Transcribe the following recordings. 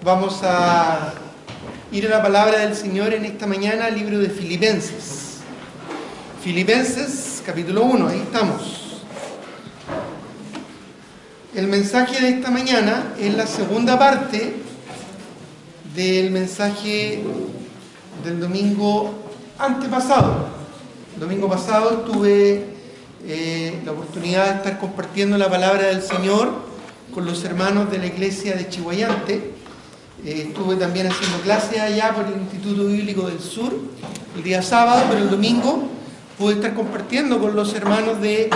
Vamos a ir a la palabra del Señor en esta mañana, al libro de Filipenses. Filipenses, capítulo 1, ahí estamos. El mensaje de esta mañana es la segunda parte del mensaje del domingo antepasado. El domingo pasado tuve la oportunidad de estar compartiendo la palabra del Señor con los hermanos de la iglesia de Chihuayante. Estuve también haciendo clases allá por el Instituto Bíblico del Sur el día sábado, pero el domingo pude estar compartiendo con los hermanos de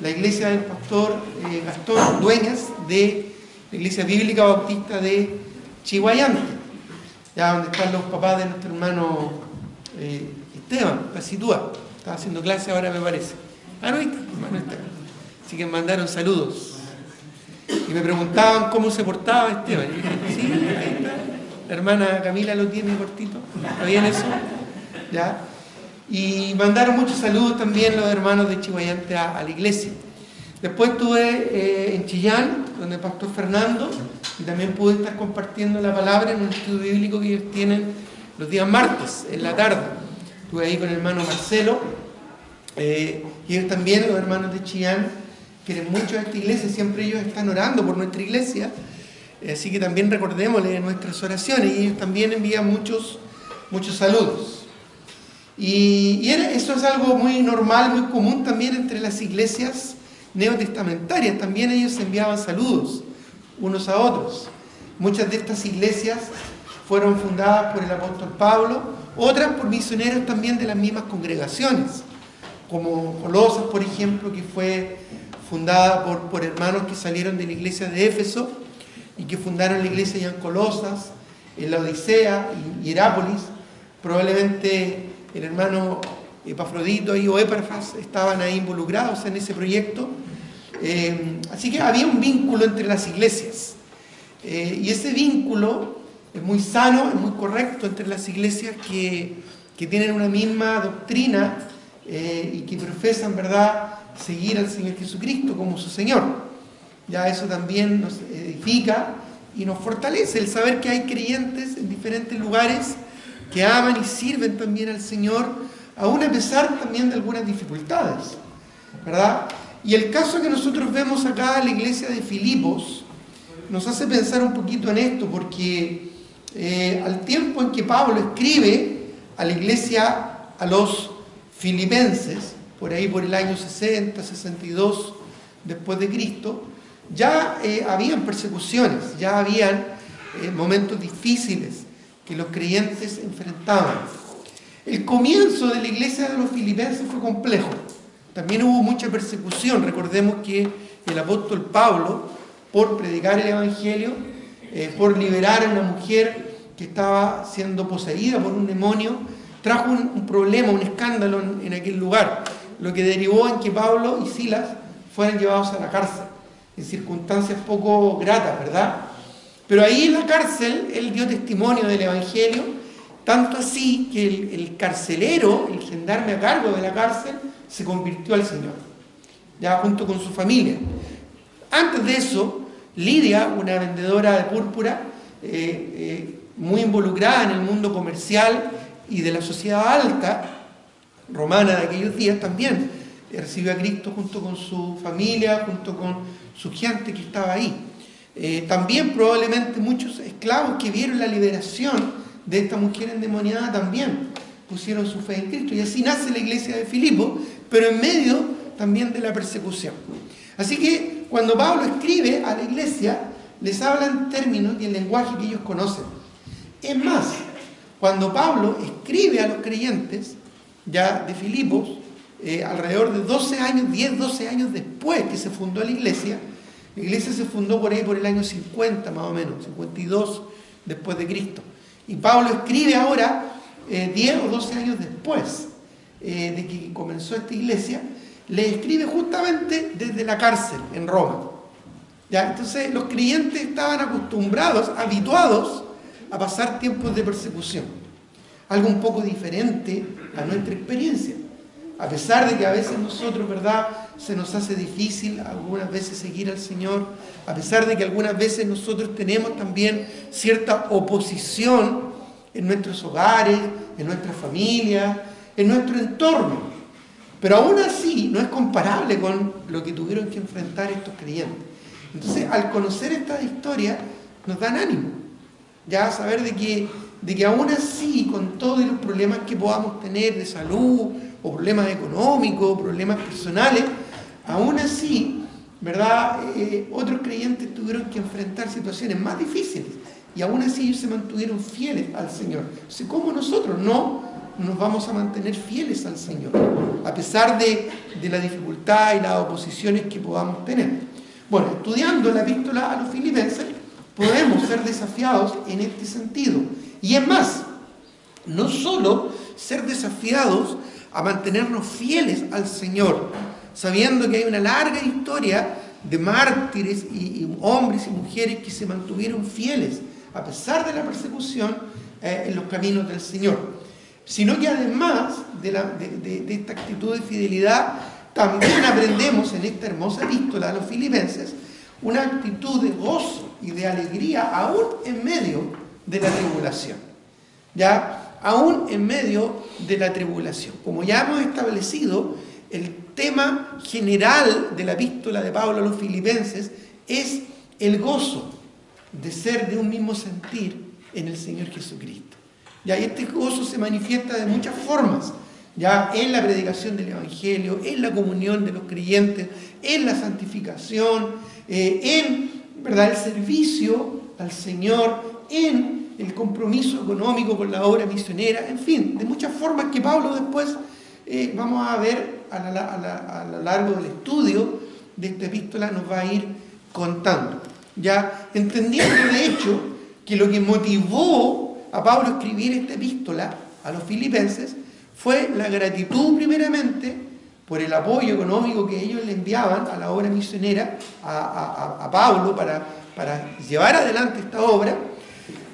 la iglesia del pastor Gastón Dueñas de la Iglesia Bíblica Bautista de Chihuayante, ya donde están los papás de nuestro hermano Esteban Pasitúa. Estaba haciendo clase ahora, me parece. Ah, no, ahí está, hermano Esteban. Así que me mandaron saludos. Y me preguntaban cómo se portaba Esteban. Y dije, sí, ahí está. La hermana Camila lo tiene cortito. ¿Está bien eso? ¿Ya? Y mandaron muchos saludos también los hermanos de Chihuayante a la iglesia. Después estuve en Chillán, donde el pastor Fernando, y también pude estar compartiendo la palabra en un estudio bíblico que ellos tienen los días martes, en la tarde. Estuve ahí con el hermano Marcelo, y ellos también, los hermanos de Chillán, quieren mucho a esta iglesia, siempre ellos están orando por nuestra iglesia, así que también recordémosle nuestras oraciones, y ellos también envían muchos saludos. Y eso es algo muy normal, muy común también entre las iglesias neotestamentarias, también ellos enviaban saludos unos a otros. Muchas de estas iglesias fueron fundadas por el apóstol Pablo, otras por misioneros también de las mismas congregaciones, como Colosas, por ejemplo, que fue fundada por hermanos que salieron de la iglesia de Éfeso y que fundaron la iglesia ya en Colosas, en la Odisea y Hierápolis. Probablemente el hermano Epafrodito y Epafras estaban ahí involucrados en ese proyecto. Así que había un vínculo entre las iglesias. Y ese vínculo es muy sano, es muy correcto entre las iglesias que tienen una misma doctrina y que profesan, ¿verdad?, seguir al Señor Jesucristo como su Señor. Ya eso también nos edifica y nos fortalece el saber que hay creyentes en diferentes lugares que aman y sirven también al Señor, aún a pesar también de algunas dificultades, ¿verdad? Y el caso que nosotros vemos acá en la iglesia de Filipos nos hace pensar un poquito en esto, porque al tiempo en que Pablo escribe a la iglesia, a los filipenses, por ahí por el año 60, 62 después de Cristo, ya habían persecuciones, ya habían momentos difíciles que los creyentes enfrentaban. El comienzo de la iglesia de los filipenses fue complejo. También hubo mucha persecución. Recordemos que el apóstol Pablo, por predicar el evangelio, por liberar a una mujer que estaba siendo poseída por un demonio, trajo un problema, un escándalo en aquel lugar, lo que derivó en que Pablo y Silas fueran llevados a la cárcel, en circunstancias poco gratas, ¿verdad? Pero ahí en la cárcel él dio testimonio del evangelio, tanto así que el carcelero, el gendarme a cargo de la cárcel, se convirtió al Señor, ya junto con su familia. Antes de eso, Lidia, una vendedora de púrpura, muy involucrada en el mundo comercial y de la sociedad alta romana de aquellos días, también recibió a Cristo junto con su familia, junto con su gente que estaba ahí. También probablemente muchos esclavos que vieron la liberación de esta mujer endemoniada también pusieron su fe en Cristo, y así nace la iglesia de Filipos, pero en medio también de la persecución. Así que cuando Pablo escribe a la iglesia, les habla en términos y en lenguaje que ellos conocen. Es más, cuando Pablo escribe a los creyentes ya de Filipos, alrededor de 12 años después que se fundó la iglesia se fundó por ahí por el año 50 más o menos, 52 después de Cristo. Y Pablo escribe ahora, 10 o 12 años después de que comenzó esta iglesia, le escribe justamente desde la cárcel en Roma. ¿Ya? Entonces los creyentes estaban acostumbrados, habituados a pasar tiempos de persecución. Algo un poco diferente a nuestra experiencia. a pesar de que a veces nosotros, ¿verdad?, se nos hace difícil algunas veces seguir al Señor, a pesar de que algunas veces nosotros tenemos también cierta oposición en nuestros hogares, en nuestras familias, en nuestro entorno. Pero aún así no es comparable con lo que tuvieron que enfrentar estos creyentes. Entonces, al conocer esta historia, nos dan ánimo. Ya saber de que aún así, con todos los problemas que podamos tener de salud, o problemas económicos, o problemas personales, aún así, ¿verdad? Otros creyentes tuvieron que enfrentar situaciones más difíciles. Y aún así ellos se mantuvieron fieles al Señor. Entonces, ¿cómo nosotros no nos vamos a mantener fieles al Señor? A pesar de la dificultad y las oposiciones que podamos tener. Bueno, estudiando la epístola a los Filipenses, podemos ser desafiados en este sentido. Y es más, no solo ser desafiados a mantenernos fieles al Señor, sabiendo que hay una larga historia de mártires y hombres y mujeres que se mantuvieron fieles a pesar de la persecución en los caminos del Señor, sino que además de esta actitud de fidelidad, también aprendemos en esta hermosa epístola a los Filipenses una actitud de gozo y de alegría aún en medio de la tribulación. Ya, aún en medio de la tribulación. Como ya hemos establecido, el tema general de la epístola de Pablo a los Filipenses es el gozo de ser de un mismo sentir en el Señor Jesucristo. Ya, y este gozo se manifiesta de muchas formas, ya en la predicación del Evangelio, en la comunión de los creyentes, en la santificación, en, ¿verdad?, el servicio al Señor, en el compromiso económico con la obra misionera, en fin, de muchas formas que Pablo después vamos a ver a lo largo del estudio de esta epístola, nos va a ir contando. Ya entendiendo de hecho que lo que motivó a Pablo a escribir esta epístola a los Filipenses fue la gratitud primeramente por el apoyo económico que ellos le enviaban a la obra misionera, a Pablo para llevar adelante esta obra.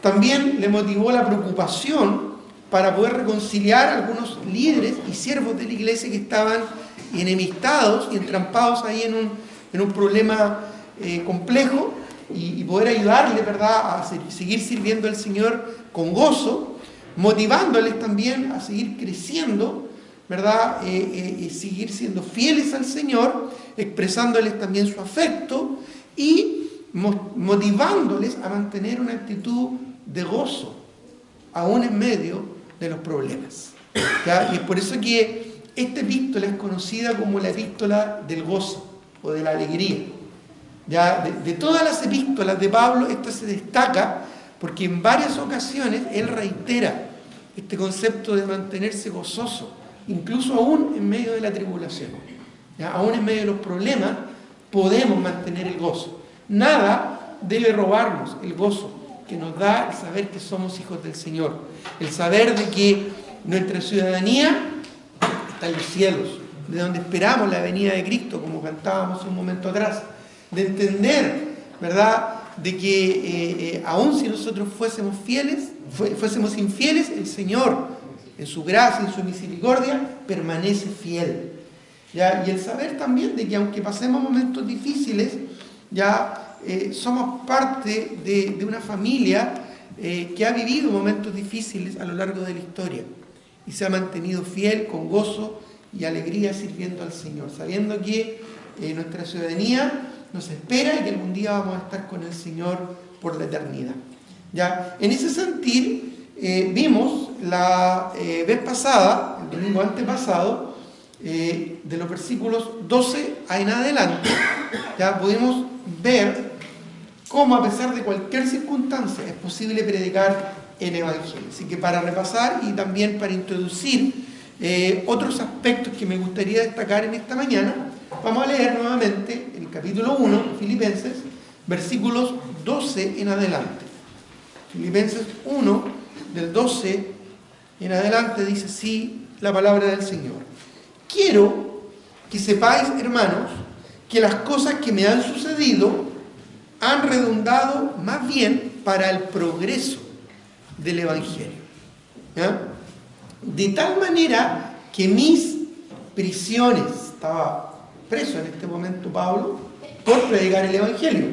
También le motivó la preocupación para poder reconciliar a algunos líderes y siervos de la iglesia que estaban enemistados y entrampados ahí en un problema complejo, y poder ayudarle, ¿verdad?, a seguir sirviendo al Señor con gozo, motivándoles también a seguir creciendo, ¿verdad?, seguir siendo fieles al Señor, expresándoles también su afecto y motivándoles a mantener una actitud de gozo, aún en medio de los problemas. ¿Ya? Y es por eso que esta epístola es conocida como la epístola del gozo o de la alegría. ¿Ya? De todas las epístolas de Pablo, esta se destaca porque en varias ocasiones él reitera este concepto de mantenerse gozoso, incluso aún en medio de la tribulación. ¿Ya? Aún en medio de los problemas podemos mantener el gozo. Nada debe robarnos el gozo que nos da el saber que somos hijos del Señor, el saber de que nuestra ciudadanía está en los cielos, de donde esperamos la venida de Cristo, como cantábamos un momento atrás, de entender, ¿verdad?, de que aun si nosotros fuésemos infieles, el Señor, en su gracia, en su misericordia, permanece fiel. ¿Ya? Y el saber también de que aunque pasemos momentos difíciles, ya somos parte de una familia que ha vivido momentos difíciles a lo largo de la historia y se ha mantenido fiel, con gozo y alegría, sirviendo al Señor, sabiendo que nuestra ciudadanía nos espera y que algún día vamos a estar con el Señor por la eternidad. ¿Ya? En ese sentir, vimos la vez pasada, el domingo antepasado, de los versículos 12 en adelante, ya pudimos ver cómo a pesar de cualquier circunstancia es posible predicar el Evangelio. Así que para repasar y también para introducir otros aspectos que me gustaría destacar en esta mañana, vamos a leer nuevamente el capítulo 1, Filipenses, versículos 12 en adelante. Filipenses 1, del 12 en adelante, dice así la palabra del Señor. Quiero que sepáis, hermanos, que las cosas que me han sucedido han redundado más bien para el progreso del Evangelio. ¿Ya? De tal manera que mis prisiones. Estaba preso en este momento Pablo por predicar el Evangelio.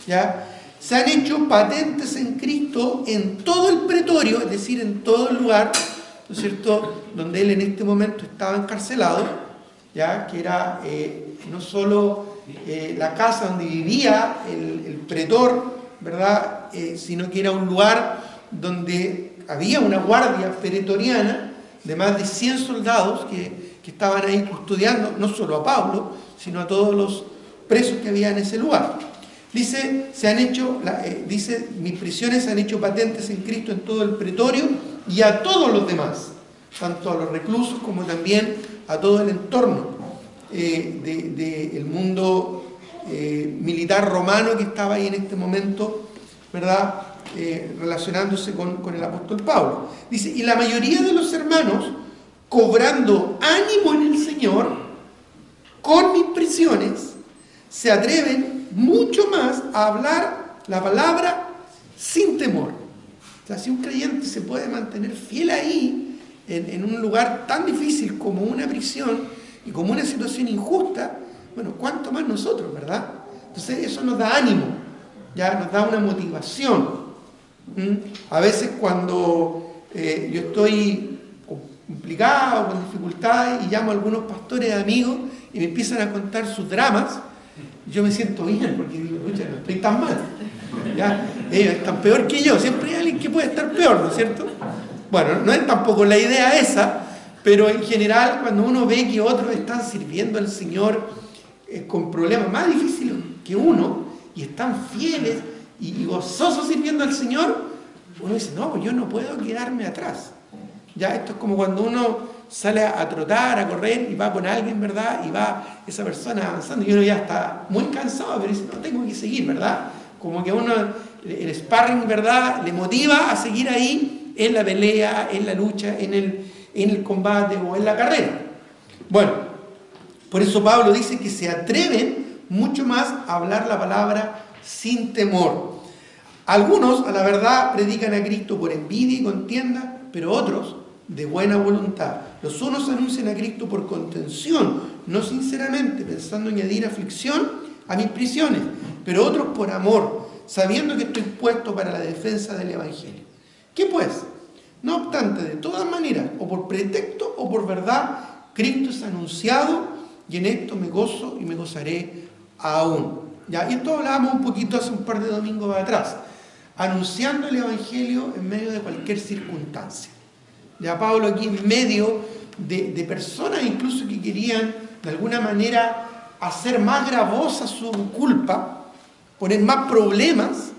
¿Ya? Se han hecho patentes en Cristo en todo el pretorio, es decir, en todo el lugar, ¿no es cierto?, donde él en este momento estaba encarcelado, ¿ya?, que era no solo la casa donde vivía el pretor, ¿verdad?, sino que era un lugar donde había una guardia pretoriana de más de 100 soldados que estaban ahí custodiando no solo a Pablo, sino a todos los presos que había en ese lugar. Dice, mis prisiones se han hecho patentes en Cristo en todo el pretorio y a todos los demás, tanto a los reclusos como también a todo el entorno del mundo militar romano que estaba ahí en este momento, ¿verdad?, relacionándose con el apóstol Pablo. Dice, y la mayoría de los hermanos, cobrando ánimo en el Señor, con mis prisiones, se atreven mucho más a hablar la palabra sin temor. O sea, si un creyente se puede mantener fiel ahí, en un lugar tan difícil como una prisión y como una situación injusta, bueno, ¿cuánto más nosotros, verdad? Entonces eso nos da ánimo, ya nos da una motivación. A veces cuando yo estoy complicado, con dificultades, y llamo a algunos pastores amigos y me empiezan a contar sus dramas, yo me siento bien, porque digo, escucha, no estoy tan mal, ¿ya? Ellos están peor que yo, siempre hay alguien que puede estar peor, ¿no es cierto? Bueno, no es tampoco la idea esa, pero en general cuando uno ve que otros están sirviendo al Señor con problemas más difíciles que uno, y están fieles y gozosos sirviendo al Señor, uno dice, no, pues yo no puedo quedarme atrás. Ya, esto es como cuando uno sale a trotar, a correr y va con alguien, ¿verdad? Y va esa persona avanzando y uno ya está muy cansado, pero dice, no, tengo que seguir, ¿verdad? Como que uno, el sparring, ¿verdad?, le motiva a seguir ahí en la pelea, en la lucha, en el combate o en la carrera. Bueno, por eso Pablo dice que se atreven mucho más a hablar la palabra sin temor. Algunos, a la verdad, predican a Cristo por envidia y contienda, pero otros de buena voluntad. Los unos anuncian a Cristo por contención, no sinceramente, pensando añadir aflicción a mis prisiones, pero otros por amor, sabiendo que estoy puesto para la defensa del Evangelio. ¿Qué pues? No obstante, de todas maneras, o por pretexto o por verdad, Cristo es anunciado y en esto me gozo y me gozaré aún. ¿Ya? Y esto hablábamos un poquito hace un par de domingos atrás, anunciando el Evangelio en medio de cualquier circunstancia. Ya Pablo aquí en medio de personas incluso que querían de alguna manera hacer más gravosa su culpa, poner más problemas,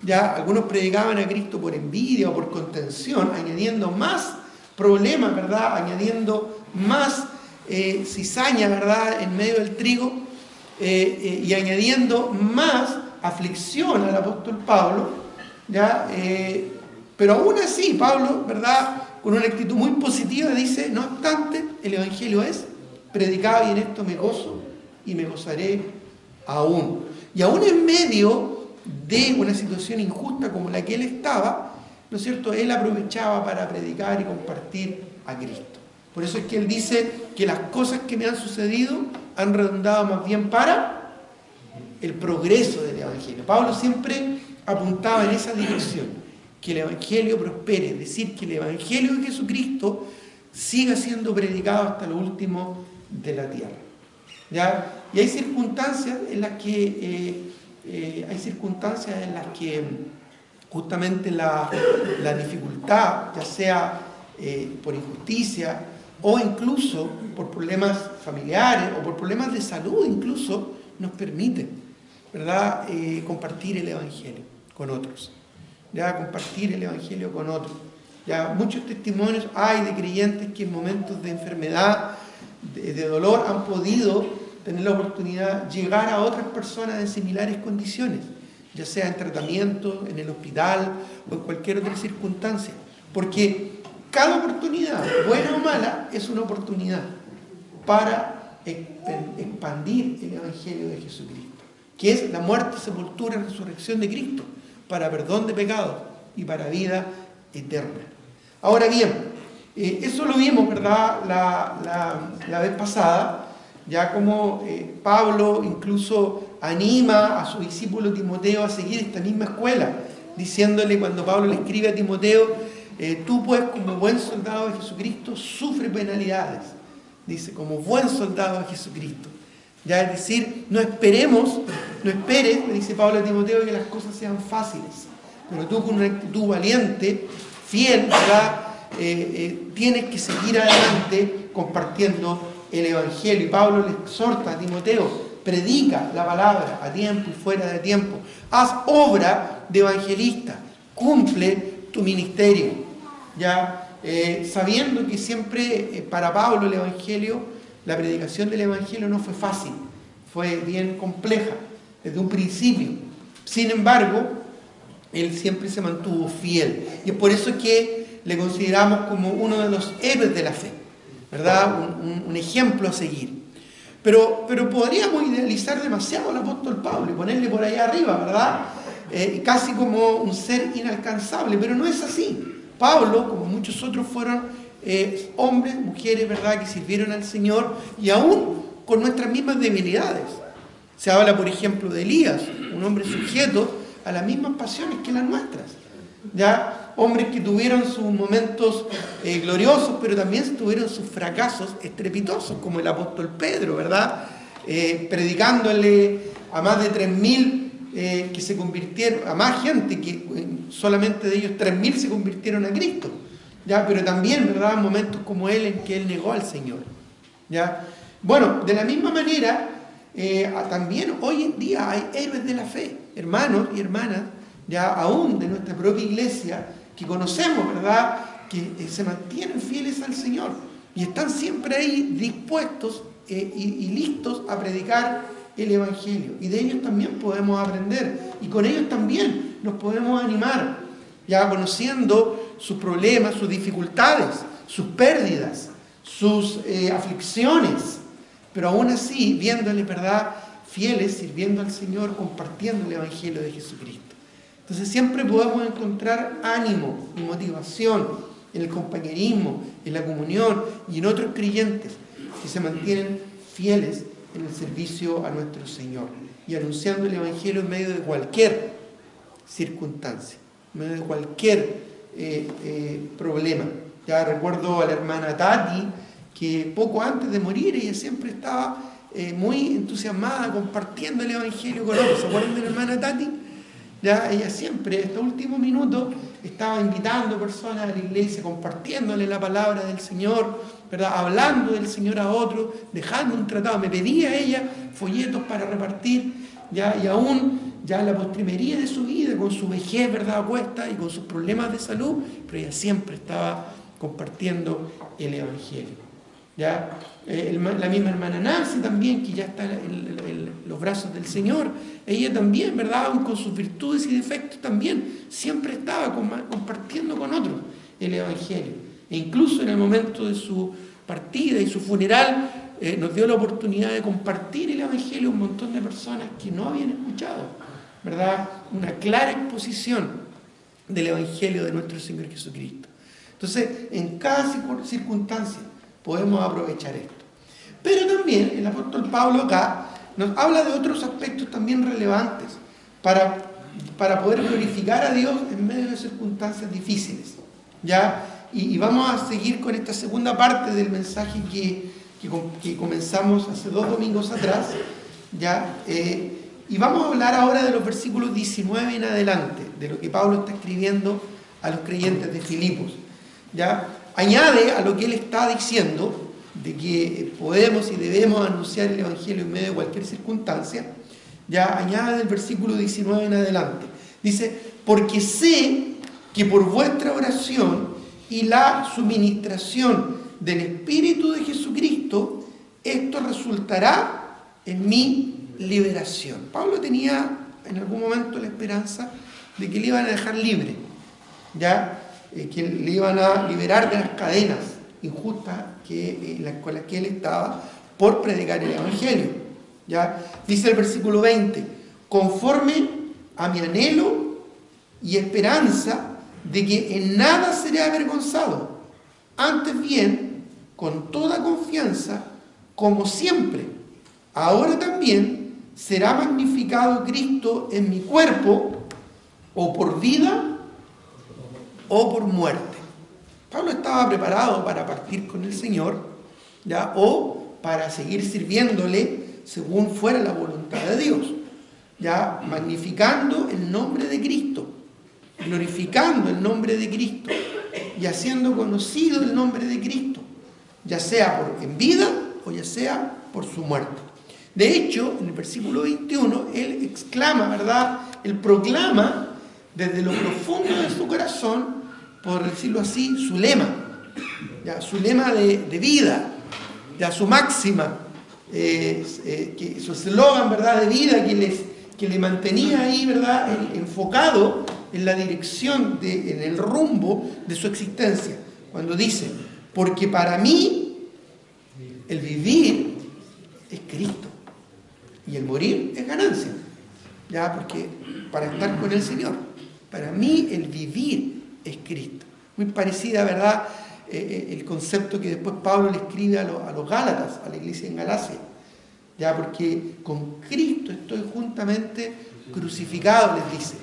ya algunos predicaban a Cristo por envidia o por contención, añadiendo más problemas, ¿verdad?, añadiendo más cizaña, ¿verdad?, en medio del trigo, y añadiendo más aflicción al apóstol Pablo, ¿ya? Pero aún así Pablo, ¿verdad?, con una actitud muy positiva dice, no obstante, el Evangelio es predicado y en esto me gozo y me gozaré aún. Y aún en medio de una situación injusta como la que él estaba, ¿no es cierto?, él aprovechaba para predicar y compartir a Cristo. Por eso es que él dice que las cosas que me han sucedido han redundado más bien para el progreso del Evangelio. Pablo siempre apuntaba en esa dirección, que el Evangelio prospere, es decir, que el Evangelio de Jesucristo siga siendo predicado hasta lo último de la tierra. ¿Ya? Y hay circunstancias en las que justamente la dificultad, ya sea por injusticia o incluso por problemas familiares o por problemas de salud incluso, nos permite, ¿verdad?, compartir el Evangelio con otros. Ya, compartir el Evangelio con otros. Ya, muchos testimonios hay de creyentes que en momentos de enfermedad, de dolor, han podido tener la oportunidad de llegar a otras personas en similares condiciones, ya sea en tratamiento, en el hospital o en cualquier otra circunstancia. Porque cada oportunidad, buena o mala, es una oportunidad para expandir el Evangelio de Jesucristo, que es la muerte, sepultura y resurrección de Cristo, para perdón de pecados y para vida eterna. Ahora bien, Eso lo vimos, ¿verdad?, la vez pasada, ya como Pablo incluso anima a su discípulo Timoteo a seguir esta misma escuela, diciéndole cuando Pablo le escribe a Timoteo, tú pues como buen soldado de Jesucristo sufre penalidades, dice, como buen soldado de Jesucristo. Ya, es decir, no esperes, le dice Pablo a Timoteo, que las cosas sean fáciles, pero tú con una actitud valiente, fiel, ¿verdad?, tienes que seguir adelante compartiendo el Evangelio. Y Pablo le exhorta a Timoteo, predica la palabra a tiempo y fuera de tiempo, haz obra de evangelista, cumple tu ministerio, ya sabiendo que siempre para Pablo el Evangelio, la predicación del Evangelio no fue fácil, fue bien compleja desde un principio. Sin embargo, él siempre se mantuvo fiel, y es por eso que le consideramos como uno de los héroes de la fe, ¿verdad? Un ejemplo a seguir. Pero podríamos idealizar demasiado al apóstol Pablo y ponerle por allá arriba, ¿verdad? Casi como un ser inalcanzable, pero no es así. Pablo, como muchos otros, fueron hombres, mujeres, ¿verdad?, que sirvieron al Señor, y aún con nuestras mismas debilidades. Se habla, por ejemplo, de Elías, un hombre sujeto a las mismas pasiones que las nuestras, ¿ya? Hombres que tuvieron sus momentos gloriosos, pero también tuvieron sus fracasos estrepitosos, como el apóstol Pedro, ¿verdad? Predicándole a más de 3.000 que se convirtieron, a más gente, que solamente de ellos 3.000 se convirtieron a Cristo, ¿ya? Pero también, ¿verdad?, momentos como él en que él negó al Señor, ¿ya? Bueno, de la misma manera, también hoy en día hay héroes de la fe, hermanos y hermanas, ya aún de nuestra propia iglesia, que conocemos, ¿verdad?, que se mantienen fieles al Señor y están siempre ahí dispuestos y listos a predicar el Evangelio. Y de ellos también podemos aprender, y con ellos también nos podemos animar, ya conociendo sus problemas, sus dificultades, sus pérdidas, sus aflicciones, pero aún así viéndoles, ¿verdad?, fieles, sirviendo al Señor, compartiendo el Evangelio de Jesucristo. Entonces siempre podemos encontrar ánimo y motivación en el compañerismo, en la comunión y en otros creyentes que se mantienen fieles en el servicio a nuestro Señor y anunciando el Evangelio en medio de cualquier circunstancia, en medio de cualquier problema. Ya recuerdo a la hermana Tati, que poco antes de morir ella siempre estaba muy entusiasmada compartiendo el Evangelio con otros. ¿Se acuerdan de la hermana Tati? Ya ella siempre, estos últimos minutos, estaba invitando personas a la iglesia, compartiéndole la palabra del Señor, ¿verdad?, hablando del Señor a otros, dejando un tratado. Me pedía ella folletos para repartir, ¿ya? Y aún ya en la postrimería de su vida, con su vejez, ¿verdad?, a cuesta y con sus problemas de salud, pero ella siempre estaba compartiendo el Evangelio. ¿Ya? La misma hermana Nancy también, que ya está en los brazos del Señor, ella también, ¿verdad?, aún con sus virtudes y defectos también, siempre estaba compartiendo con otros el Evangelio. E incluso en el momento de su partida y su funeral, nos dio la oportunidad de compartir el Evangelio a un montón de personas que no habían escuchado, ¿verdad?, una clara exposición del Evangelio de nuestro Señor Jesucristo. Entonces, en cada circunstancia podemos aprovechar esto. Pero también el apóstol Pablo acá nos habla de otros aspectos también relevantes para poder glorificar a Dios en medio de circunstancias difíciles, ¿ya? Y vamos a seguir con esta segunda parte del mensaje que comenzamos hace 2 domingos atrás, ¿ya? Y vamos a hablar ahora de los versículos 19 en adelante, de lo que Pablo está escribiendo a los creyentes de Filipos, ¿ya? Añade a lo que él está diciendo, de que podemos y debemos anunciar el Evangelio en medio de cualquier circunstancia, ya añade del versículo 19 en adelante. Dice, porque sé que por vuestra oración y la suministración del Espíritu de Jesucristo, esto resultará en mi liberación. Pablo tenía en algún momento la esperanza de que le iban a dejar libre, ¿ya? Que le iban a liberar de las cadenas injustas con las que él estaba por predicar el Evangelio, ¿ya? Dice el versículo 20, conforme a mi anhelo y esperanza de que en nada seré avergonzado, Antes bien, con toda confianza, como siempre, ahora también será magnificado Cristo en mi cuerpo, o por vida o por muerte. Pablo estaba preparado para partir con el Señor, ¿ya? O para seguir sirviéndole según fuera la voluntad de Dios, ¿ya? Magnificando el nombre de Cristo, glorificando el nombre de Cristo y haciendo conocido el nombre de Cristo, ya sea en vida o ya sea por su muerte. De hecho, en el versículo 21, él exclama, ¿verdad? Él proclama desde lo profundo de su corazón, por decirlo así, su lema, ¿ya? Su lema de vida, ya su máxima, su eslogan, ¿verdad?, de vida que le mantenía ahí, ¿verdad?, enfocado en la dirección, en el rumbo de su existencia. Cuando dice, porque para mí el vivir es Cristo y el morir es ganancia, ya, porque para estar con el Señor, para mí el vivir es Cristo. Muy parecida, ¿verdad?, el concepto que después Pablo le escribe a los Gálatas, a la iglesia en Galacia, ya, porque con Cristo estoy juntamente crucificado, les dice,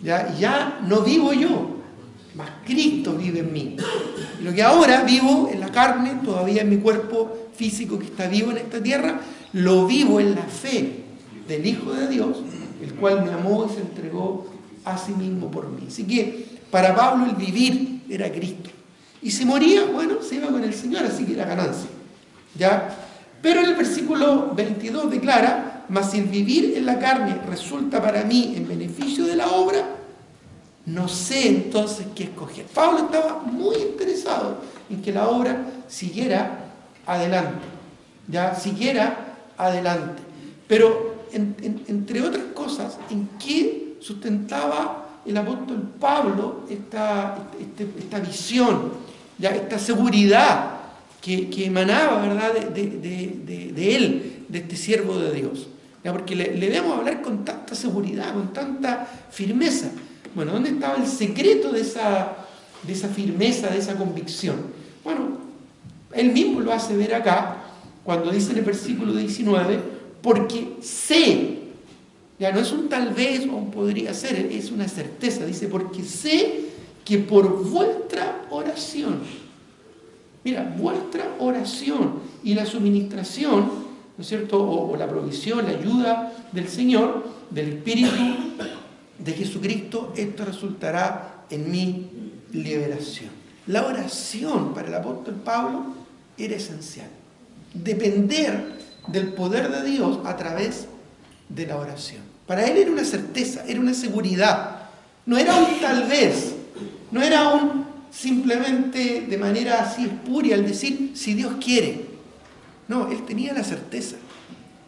ya, y ya no vivo yo, mas Cristo vive en mí. Y lo que ahora vivo en la carne, todavía en mi cuerpo físico que está vivo en esta tierra, lo vivo en la fe del Hijo de Dios, el cual me amó y se entregó a sí mismo por mí. Así que para Pablo el vivir era Cristo. Y si moría, bueno, se iba con el Señor, así que era ganancia, ¿ya? Pero en el versículo 22 declara, mas si el vivir en la carne resulta para mí en beneficio de la obra, no sé entonces qué escoger. Pablo estaba muy interesado en que la obra siguiera adelante, ya, siguiera adelante. Pero, entre otras cosas, ¿en qué sustentaba el apóstol Pablo esta visión, ya, esta seguridad que emanaba, ¿verdad?, de él, de este siervo de Dios? ¿Ya? Porque le vemos hablar con tanta seguridad, con tanta firmeza. Bueno, ¿dónde estaba el secreto de esa firmeza, de esa convicción? Bueno, él mismo lo hace ver acá, cuando dice en el versículo 19, porque sé, ya no es un tal vez o un podría ser, es una certeza, dice, porque sé que por vuestra oración, mira, vuestra oración y la suministración, ¿no es cierto?, o la provisión, la ayuda del Señor, del Espíritu de Jesucristo, esto resultará en mi liberación. La oración para el apóstol Pablo era esencial. Depender del poder de Dios a través de la oración. Para él era una certeza, era una seguridad. No era un tal vez, no era un simplemente de manera así espuria al decir si Dios quiere. No, él tenía la certeza,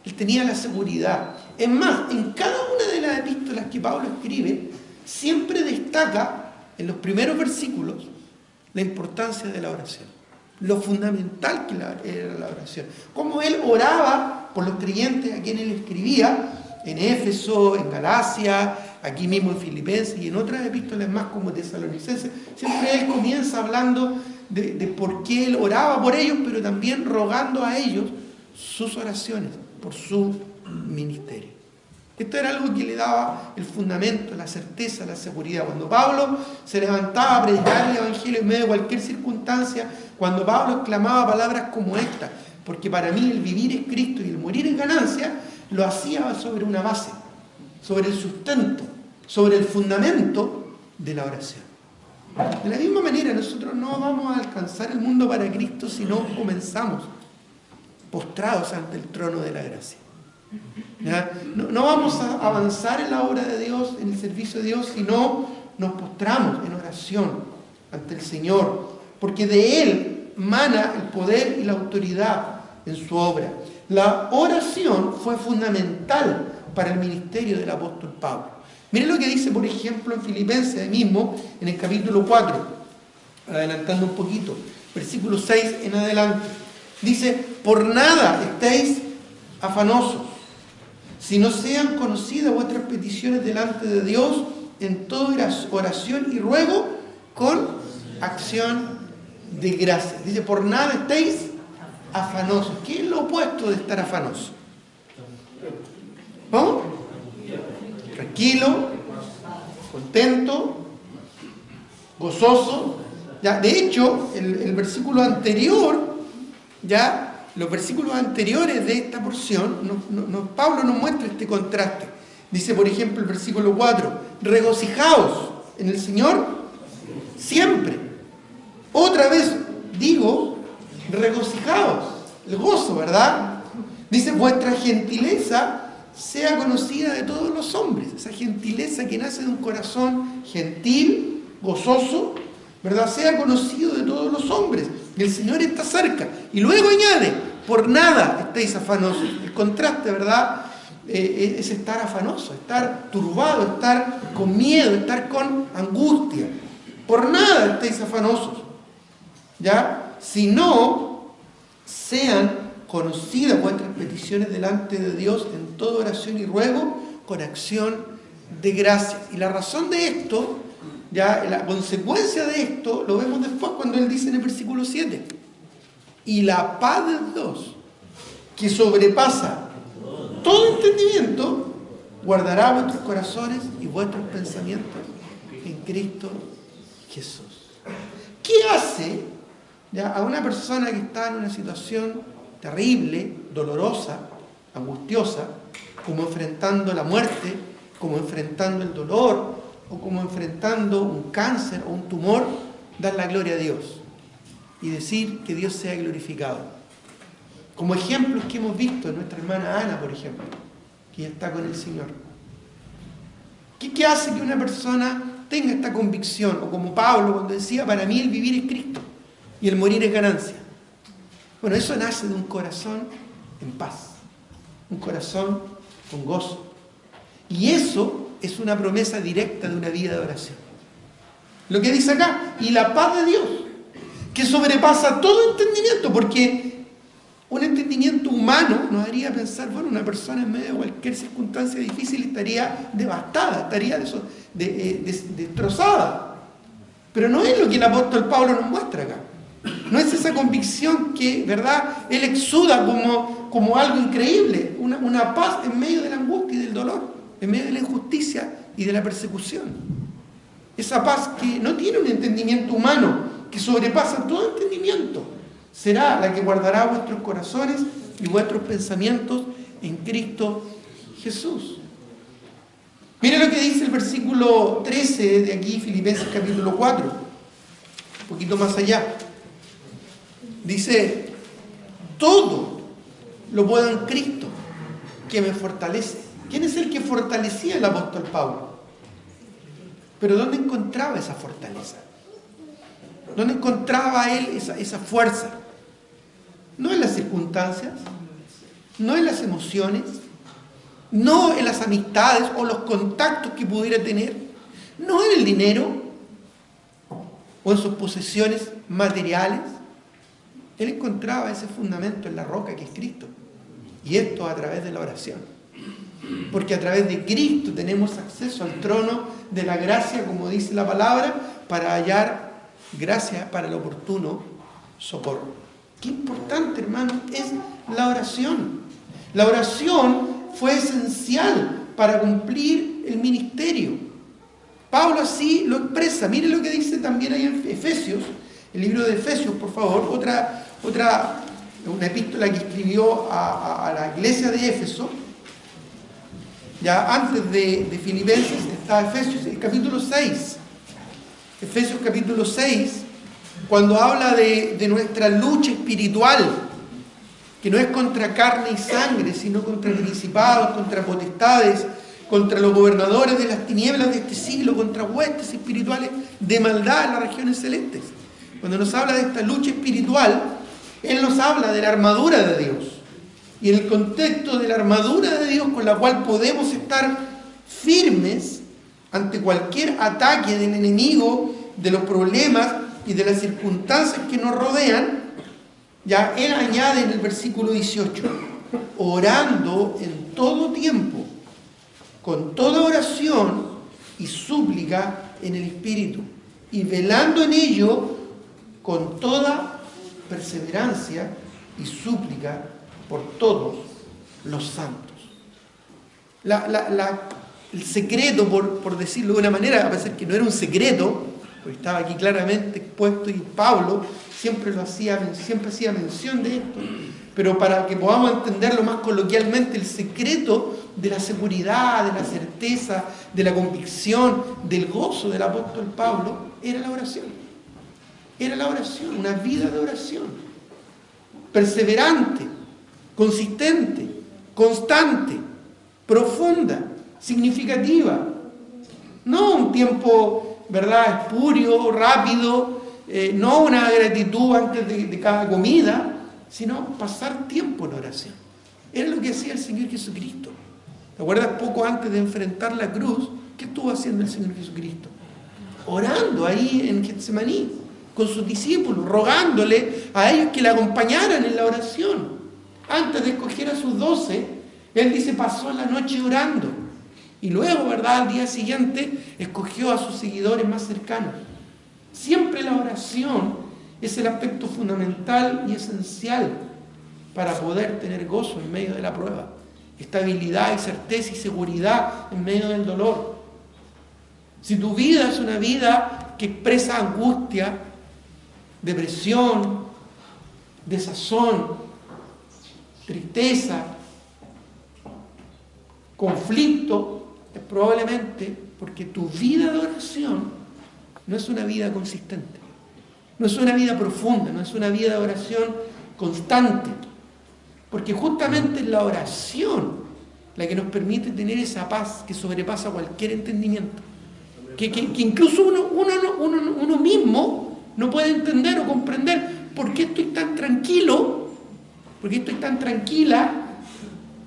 él tenía la seguridad. Es más, en cada una de las epístolas que Pablo escribe, siempre destaca en los primeros versículos la importancia de la oración, lo fundamental que era la oración. Cómo él oraba por los creyentes a quienes él escribía, en Éfeso, en Galacia, aquí mismo en Filipenses y en otras epístolas más como Tesalonicenses. Siempre él comienza hablando de por qué él oraba por ellos, pero también rogando a ellos sus oraciones por su ministerio. Esto era algo que le daba el fundamento, la certeza, la seguridad. Cuando Pablo se levantaba a predicar el Evangelio en medio de cualquier circunstancia, cuando Pablo exclamaba palabras como esta, porque para mí el vivir es Cristo y el morir es ganancia, lo hacía sobre una base, sobre el sustento, sobre el fundamento de la oración. De la misma manera, nosotros no vamos a alcanzar el mundo para Cristo si no comenzamos postrados ante el trono de la gracia. ¿Ya? No vamos a avanzar en la obra de Dios, en el servicio de Dios, si no nos postramos en oración ante el Señor, porque de Él mana el poder y la autoridad en su obra. La oración fue fundamental para el ministerio del apóstol Pablo. Miren lo que dice, por ejemplo, en Filipenses mismo, en el capítulo 4, adelantando un poquito, versículo 6 en adelante. Dice, por nada estéis afanosos, si no sean conocidas vuestras peticiones delante de Dios en toda oración y ruego con acción de gracias. Dice, por nada estéis afanosos. ¿Qué es lo opuesto de estar afanoso? ¿No? Tranquilo, contento, gozoso. Ya, de hecho, el versículo anterior, ya, los versículos anteriores de esta porción, Pablo nos muestra este contraste. Dice, por ejemplo, el versículo 4, regocijaos en el Señor siempre. Otra vez digo, regocijaos, el gozo, ¿verdad? Dice, vuestra gentileza sea conocida de todos los hombres. Esa gentileza que nace de un corazón gentil, gozoso, ¿verdad? Sea conocido de todos los hombres. El Señor está cerca. Y luego añade, por nada estéis afanosos. El contraste, ¿verdad? Es estar afanoso, estar turbado, estar con miedo, estar con angustia. Por nada estéis afanosos. ¿Ya? Sino sean conocidas vuestras peticiones delante de Dios en toda oración y ruego con acción de gracias. Y la razón de esto, ya la consecuencia de esto, lo vemos después cuando él dice en el versículo 7. Y la paz de Dios, que sobrepasa todo entendimiento, guardará vuestros corazones y vuestros pensamientos en Cristo Jesús. ¿Qué hace ya a una persona que está en una situación terrible, dolorosa, angustiosa, como enfrentando la muerte, como enfrentando el dolor, o como enfrentando un cáncer o un tumor? Dar la gloria a Dios y decir que Dios sea glorificado? Como ejemplos que hemos visto en nuestra hermana Ana, por ejemplo, que ya está con el Señor. ¿Qué hace que una persona tenga esta convicción? O como Pablo cuando decía, para mí el vivir es Cristo y el morir es ganancia. Bueno, eso nace de un corazón en paz, un corazón con gozo. Y eso es una promesa directa de una vida de oración. Lo que dice acá, y la paz de Dios, que sobrepasa todo entendimiento, porque un entendimiento humano nos haría pensar, bueno, una persona en medio de cualquier circunstancia difícil estaría devastada, estaría destrozada. Pero no es lo que el apóstol Pablo nos muestra acá. No es esa convicción que, ¿verdad?, él exuda como algo increíble, una paz en medio de la angustia y del dolor, en medio de la injusticia y de la persecución. Esa paz que no tiene un entendimiento humano, que sobrepasa todo entendimiento, será la que guardará vuestros corazones y vuestros pensamientos en Cristo Jesús. Mire lo que dice el versículo 13 de aquí, Filipenses capítulo 4, un poquito más allá. Dice, todo lo puedo en Cristo, que me fortalece. ¿Quién es el que fortalecía al apóstol Pablo? Pero ¿dónde encontraba esa fortaleza? ¿Dónde encontraba él esa fuerza? No en las circunstancias, no en las emociones, no en las amistades o los contactos que pudiera tener, no en el dinero o en sus posesiones materiales. Él encontraba ese fundamento en la roca que es Cristo. Y esto a través de la oración. Porque a través de Cristo tenemos acceso al trono de la gracia, como dice la palabra, para hallar gracia para el oportuno socorro. Qué importante, hermano, es la oración. La oración fue esencial para cumplir el ministerio. Pablo así lo expresa. Mire lo que dice también ahí en Efesios, el libro de Efesios, por favor, una epístola que escribió a la iglesia de Éfeso. Ya antes de Filipenses está Efesios, el capítulo 6. Efesios capítulo 6, cuando habla de nuestra lucha espiritual, que no es contra carne y sangre, sino contra principados, contra potestades, contra los gobernadores de las tinieblas de este siglo, contra huestes espirituales de maldad en las regiones celestes. Cuando nos habla de esta lucha espiritual, él nos habla de la armadura de Dios. Y en el contexto de la armadura de Dios con la cual podemos estar firmes ante cualquier ataque del enemigo, de los problemas y de las circunstancias que nos rodean, ya él añade en el versículo 18, orando en todo tiempo, con toda oración y súplica en el Espíritu, y velando en ello con toda perseverancia y súplica por todos los santos. El secreto, por decirlo de una manera, a pesar que no era un secreto, porque estaba aquí claramente expuesto, y Pablo siempre hacía mención de esto, pero para que podamos entenderlo más coloquialmente, el secreto de la seguridad, de la certeza, de la convicción, del gozo del apóstol Pablo, era la oración. Era la oración, una vida de oración. Perseverante, consistente, constante, profunda, significativa. No un tiempo, ¿verdad?, espurio, rápido, no una gratitud antes de cada comida, sino pasar tiempo en oración. Era lo que hacía el Señor Jesucristo. ¿Te acuerdas? Poco antes de enfrentar la cruz, ¿qué estuvo haciendo el Señor Jesucristo? Orando ahí en Getsemaní, con sus discípulos, rogándole a ellos que le acompañaran en la oración. Antes de escoger a sus 12, Él dice, pasó la noche orando. Y luego, ¿verdad?, al día siguiente, escogió a sus seguidores más cercanos. Siempre la oración es el aspecto fundamental y esencial para poder tener gozo en medio de la prueba, estabilidad y certeza y seguridad en medio del dolor. Si tu vida es una vida que expresa angustia, depresión, desazón, tristeza, conflicto, es probablemente porque tu vida de oración no es una vida consistente. No es una vida profunda, no es una vida de oración constante. Porque justamente es la oración la que nos permite tener esa paz que sobrepasa cualquier entendimiento. Que incluso uno mismo no puede entender o comprender por qué estoy tan tranquilo, por qué estoy tan tranquila,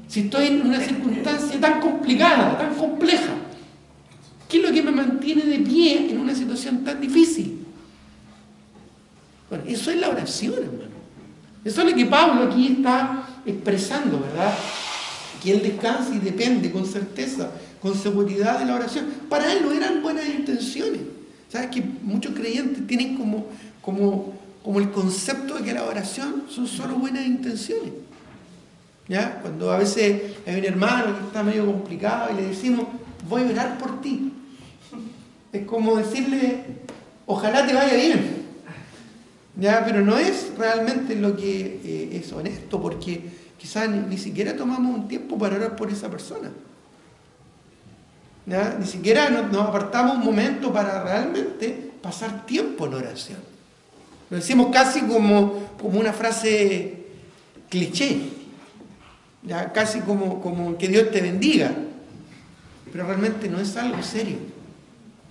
si estoy en una circunstancia tan complicada, tan compleja. ¿Qué es lo que me mantiene de pie en una situación tan difícil? Bueno, eso es la oración, hermano. Eso es lo que Pablo aquí está expresando, ¿verdad? Que él descansa y depende con certeza, con seguridad de la oración. Para él no eran buenas intenciones. ¿Sabes? Que muchos creyentes tienen como el concepto de que la oración son solo buenas intenciones. ¿Ya? Cuando a veces hay un hermano que está medio complicado y le decimos, voy a orar por ti. Es como decirle, ojalá te vaya bien. ¿Ya? Pero no es realmente lo que es honesto, porque quizás ni siquiera tomamos un tiempo para orar por esa persona. ¿Ya? Ni siquiera nos apartamos un momento para realmente pasar tiempo en oración. Lo decimos casi como una frase cliché, ¿ya? Casi como que Dios te bendiga, pero realmente no es algo serio.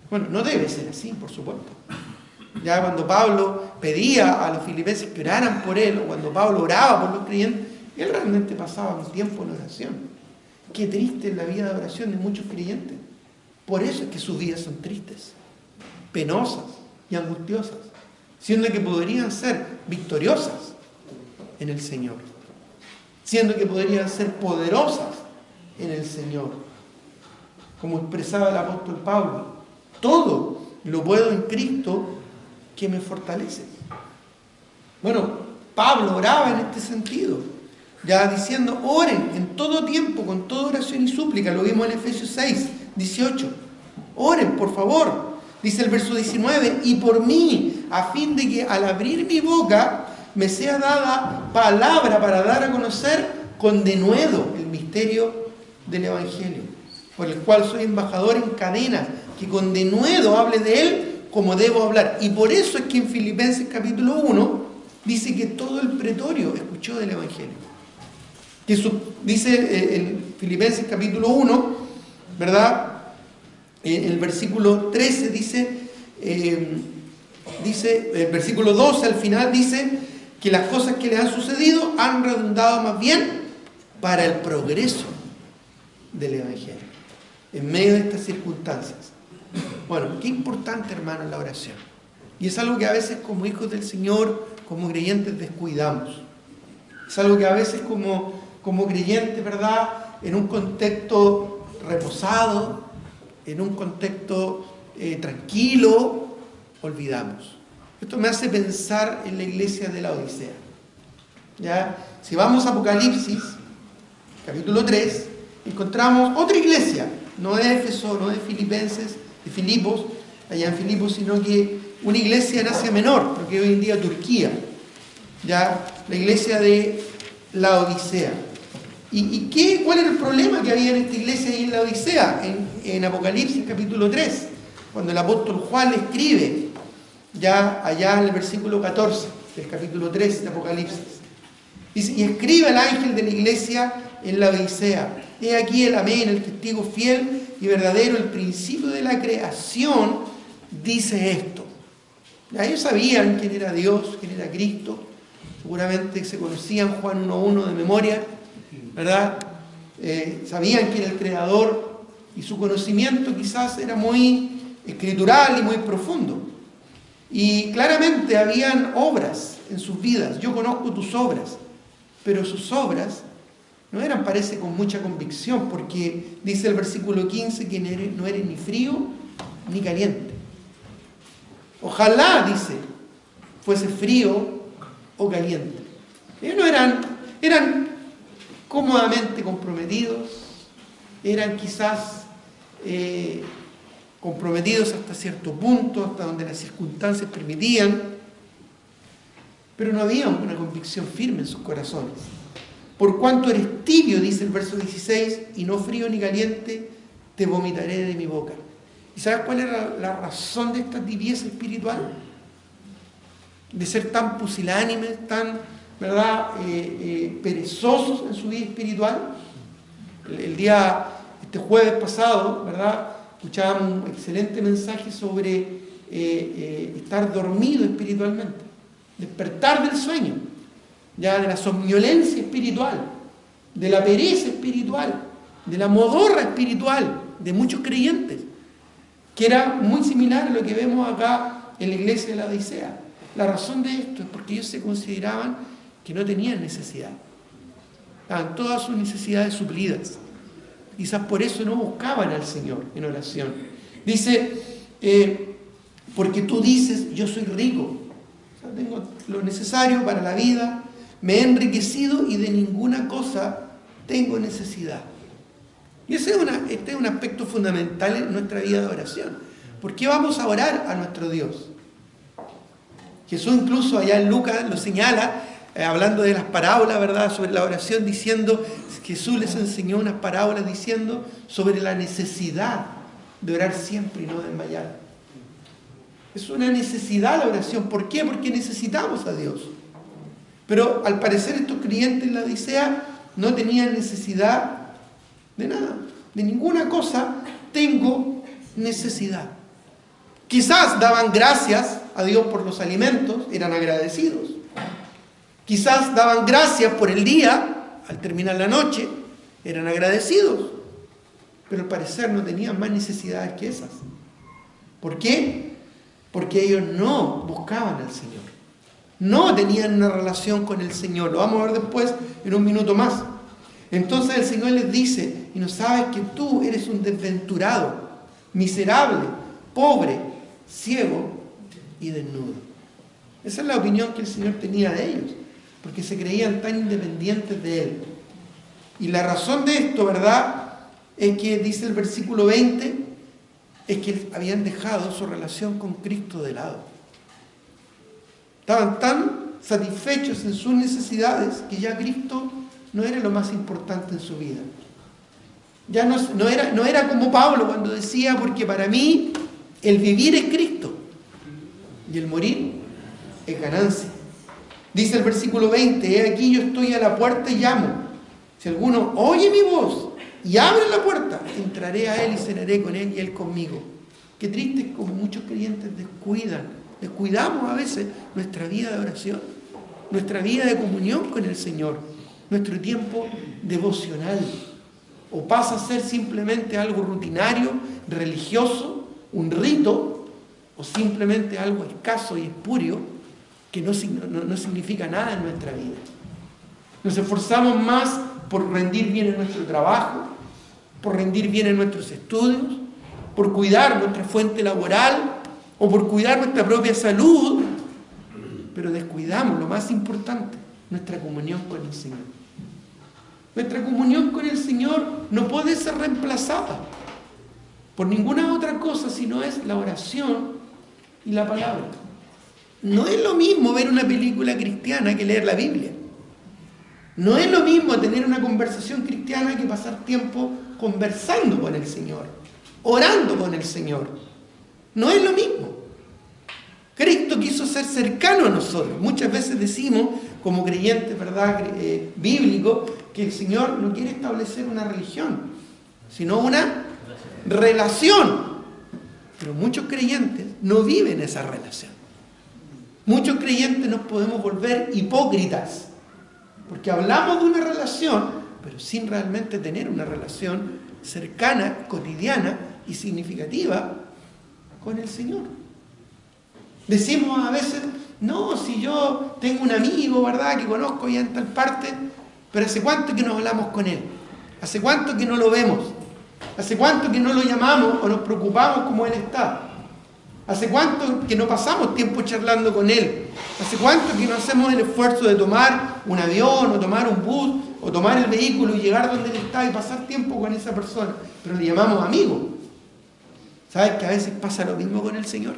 Bueno, no debe ser así, por supuesto. Ya cuando Pablo pedía a los filipenses que oraran por él, o cuando Pablo oraba por los creyentes, él realmente pasaba un tiempo en oración. Qué triste es la vida de oración de muchos creyentes. Por eso es que sus vidas son tristes, penosas y angustiosas, siendo que podrían ser victoriosas en el Señor, siendo que podrían ser poderosas en el Señor. Como expresaba el apóstol Pablo, todo lo puedo en Cristo que me fortalece. Bueno, Pablo oraba en este sentido, ya diciendo, oren en todo tiempo, con toda oración y súplica. Lo vimos en Efesios 6, 18. Oren, por favor. Dice el verso 19, y por mí, a fin de que al abrir mi boca me sea dada palabra para dar a conocer con denuedo el misterio del Evangelio, por el cual soy embajador en cadenas, que con denuedo hable de él como debo hablar. Y por eso es que en Filipenses capítulo 1 dice que todo el pretorio escuchó del Evangelio. Que dice en Filipenses capítulo 1, ¿verdad? El versículo 13 dice, el versículo 12 al final dice que las cosas que le han sucedido han redundado más bien para el progreso del Evangelio, en medio de estas circunstancias. Bueno, qué importante, hermano, la oración. Y es algo que a veces como hijos del Señor, como creyentes, descuidamos. Es algo que a veces como creyentes, ¿verdad?, en un contexto reposado, en un contexto tranquilo, olvidamos. Esto me hace pensar en la iglesia de la Odisea. ¿Ya? Si vamos a Apocalipsis, capítulo 3, encontramos otra iglesia, no de Éfeso, no de Filipenses, de Filipos, allá en Filipos, sino que una iglesia en Asia Menor, porque hoy en día Turquía, ya la iglesia de la Odisea. ¿Cuál era el problema que había en esta iglesia y en la Odisea? En Apocalipsis capítulo 3, cuando el apóstol Juan le escribe, ya allá en el versículo 14 del capítulo 3 de Apocalipsis, dice, y escribe al ángel de la iglesia en la Odisea: he aquí el amén, el testigo fiel y verdadero, el principio de la creación, dice esto. Ya ellos sabían quién era Dios, quién era Cristo, seguramente se conocían Juan 1:1 de memoria, ¿verdad? Sabían quién era el Creador, y su conocimiento quizás era muy escritural y muy profundo. Y claramente habían obras en sus vidas. Yo conozco tus obras, pero sus obras no eran, parece, con mucha convicción, porque dice el versículo 15 que no eres ni frío ni caliente. Ojalá, dice, fuese frío o caliente. Ellos no eran cómodamente comprometidos, eran quizás comprometidos hasta cierto punto, hasta donde las circunstancias permitían, pero no había una convicción firme en sus corazones. Por cuanto eres tibio, dice el verso 16, y no frío ni caliente, te vomitaré de mi boca. ¿Y sabes cuál era la razón de esta tibieza espiritual? De ser tan pusilánimes, tan, ¿verdad?, perezosos en su vida espiritual. Este jueves pasado, ¿verdad?, escuchábamos un excelente mensaje sobre estar dormido espiritualmente, despertar del sueño, ya de la somnolencia espiritual, de la pereza espiritual, de la modorra espiritual de muchos creyentes, que era muy similar a lo que vemos acá en la iglesia de la Odisea. La razón de esto es porque ellos se consideraban que no tenían necesidad. Estaban todas sus necesidades suplidas. Quizás por eso no buscaban al Señor en oración. Dice, porque tú dices, yo soy rico, o sea, tengo lo necesario para la vida, me he enriquecido y de ninguna cosa tengo necesidad. Y este es un aspecto fundamental en nuestra vida de oración. ¿Por qué vamos a orar a nuestro Dios? Jesús incluso allá en Lucas lo señala, hablando de las parábolas, ¿verdad?, sobre la oración, diciendo, Jesús les enseñó unas parábolas diciendo sobre la necesidad de orar siempre y no desmayar. Es una necesidad la oración. ¿Por qué? Porque necesitamos a Dios. Pero al parecer estos creyentes en la Odisea no tenían necesidad de nada, de ninguna cosa. Tengo necesidad. Quizás daban gracias a Dios por los alimentos, eran agradecidos. Quizás daban gracias por el día, al terminar la noche, eran agradecidos. Pero al parecer no tenían más necesidades que esas. ¿Por qué? Porque ellos no buscaban al Señor. No tenían una relación con el Señor. Lo vamos a ver después en un minuto más. Entonces el Señor les dice, y no sabes que tú eres un desventurado, miserable, pobre, ciego y desnudo. Esa es la opinión que el Señor tenía de ellos, porque se creían tan independientes de Él. Y la razón de esto, ¿verdad?, es que dice el versículo 20, es que habían dejado su relación con Cristo de lado. Estaban tan satisfechos en sus necesidades que ya Cristo no era lo más importante en su vida. Ya no era como Pablo cuando decía, porque para mí el vivir es Cristo y el morir es ganancia. Dice el versículo 20, he aquí yo estoy a la puerta y llamo. Si alguno oye mi voz y abre la puerta, entraré a él y cenaré con él y él conmigo. Qué triste es como muchos creyentes descuidamos a veces nuestra vida de oración, nuestra vida de comunión con el Señor, nuestro tiempo devocional. O pasa a ser simplemente algo rutinario, religioso, un rito, o simplemente algo escaso y espurio que no significa nada en nuestra vida. Nos esforzamos más por rendir bien en nuestro trabajo, por rendir bien en nuestros estudios, por cuidar nuestra fuente laboral o por cuidar nuestra propia salud, pero descuidamos lo más importante, nuestra comunión con el Señor. Nuestra comunión con el Señor no puede ser reemplazada por ninguna otra cosa si no es la oración y la palabra. No es lo mismo ver una película cristiana que leer la Biblia. No es lo mismo tener una conversación cristiana que pasar tiempo conversando con el Señor, orando con el Señor. No es lo mismo. Cristo quiso ser cercano a nosotros. Muchas veces decimos, como creyentes, ¿verdad?, bíblicos, que el Señor no quiere establecer una religión, sino una relación. Pero muchos creyentes no viven esa relación. Muchos creyentes nos podemos volver hipócritas, porque hablamos de una relación, pero sin realmente tener una relación cercana, cotidiana y significativa con el Señor. Decimos a veces, no, si yo tengo un amigo, ¿verdad?, que conozco ya en tal parte, pero ¿hace cuánto que no hablamos con él? ¿Hace cuánto que no lo vemos? ¿Hace cuánto que no lo llamamos o nos preocupamos como él está? ¿Hace cuánto que no pasamos tiempo charlando con él? ¿Hace cuánto que no hacemos el esfuerzo de tomar un avión o tomar un bus o tomar el vehículo y llegar donde él está y pasar tiempo con esa persona? Pero le llamamos amigo. ¿Sabes que a veces pasa lo mismo con el Señor?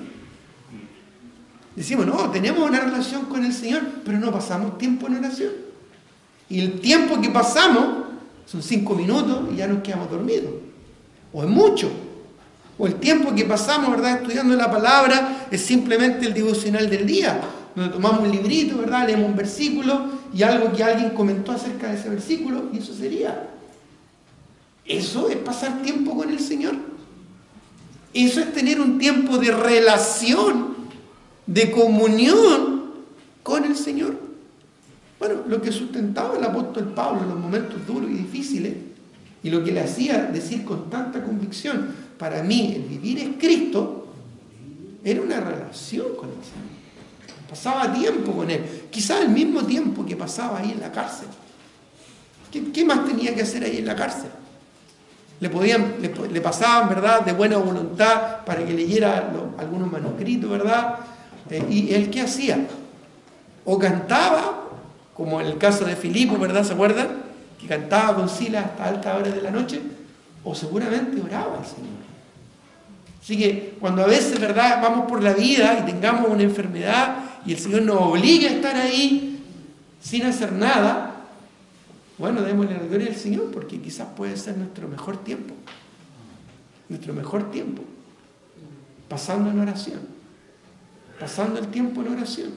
Decimos, no, tenemos una relación con el Señor, pero no pasamos tiempo en oración. Y el tiempo que pasamos son 5 minutos y ya nos quedamos dormidos. O es mucho. O el tiempo que pasamos, ¿verdad?, estudiando la palabra es simplemente el devocional del día, donde tomamos un librito, ¿verdad?, leemos un versículo y algo que alguien comentó acerca de ese versículo, y eso sería. Eso es pasar tiempo con el Señor. Eso es tener un tiempo de relación, de comunión con el Señor. Bueno, lo que sustentaba el apóstol Pablo en los momentos duros y difíciles, y lo que le hacía decir con tanta convicción, para mí el vivir es Cristo, era una relación con el Señor. Pasaba tiempo con Él, quizás el mismo tiempo que pasaba ahí en la cárcel. ¿Qué más tenía que hacer ahí en la cárcel? Le pasaban, ¿verdad?, de buena voluntad para que leyera algunos manuscritos, ¿verdad? ¿Y él qué hacía? O cantaba, como en el caso de Filipo, ¿verdad? ¿Se acuerdan? Que cantaba con Silas hasta altas horas de la noche, o seguramente oraba al Señor. Así que cuando a veces, ¿verdad?, vamos por la vida y tengamos una enfermedad y el Señor nos obliga a estar ahí sin hacer nada, bueno, démosle la gloria al Señor, porque quizás puede ser nuestro mejor tiempo. Nuestro mejor tiempo. Pasando en oración. Pasando el tiempo en oración.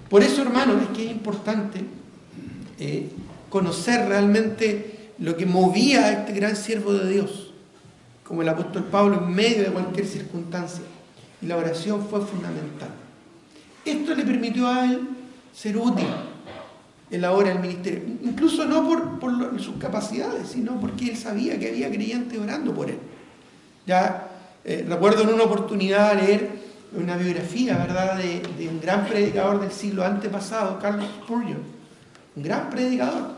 Por eso, hermanos, es que es importante conocer realmente lo que movía a este gran siervo de Dios, como el apóstol Pablo, en medio de cualquier circunstancia. Y la oración fue fundamental. Esto le permitió a él ser útil en la obra del ministerio. Incluso no por sus capacidades, sino porque él sabía que había creyentes orando por él. Ya recuerdo en una oportunidad leer una biografía, ¿verdad?, de un gran predicador del siglo antepasado, Charles Spurgeon, un gran predicador,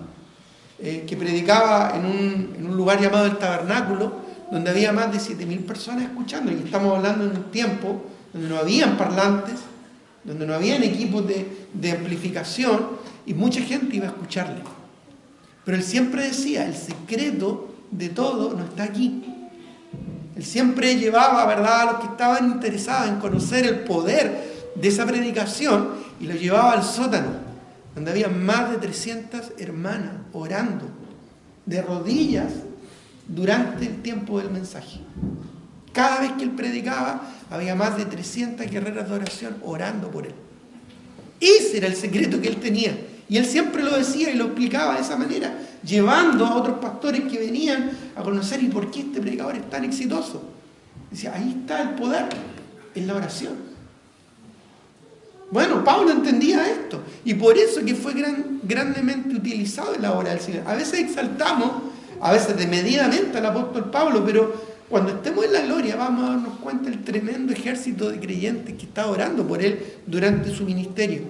que predicaba en un lugar llamado el Tabernáculo, donde había más de 7.000 personas escuchando, y estamos hablando en un tiempo donde no habían parlantes, donde no habían equipos de amplificación, y mucha gente iba a escucharle. Pero él siempre decía, el secreto de todo no está aquí. Él siempre llevaba, ¿verdad?, a los que estaban interesados en conocer el poder de esa predicación, y lo llevaba al sótano, donde había más de 300 hermanas orando de rodillas durante el tiempo del mensaje. Cada vez que él predicaba, había más de 300 guerreras de oración orando por él. Ese era el secreto que él tenía. Y él siempre lo decía y lo explicaba de esa manera, llevando a otros pastores que venían a conocer y por qué este predicador es tan exitoso. Decía, ahí está el poder, en la oración. Bueno, Pablo entendía esto, y por eso que fue grandemente utilizado en la obra del Señor. A veces exaltamos, a veces desmedidamente al apóstol Pablo, pero cuando estemos en la gloria vamos a darnos cuenta del tremendo ejército de creyentes que está orando por él durante su ministerio.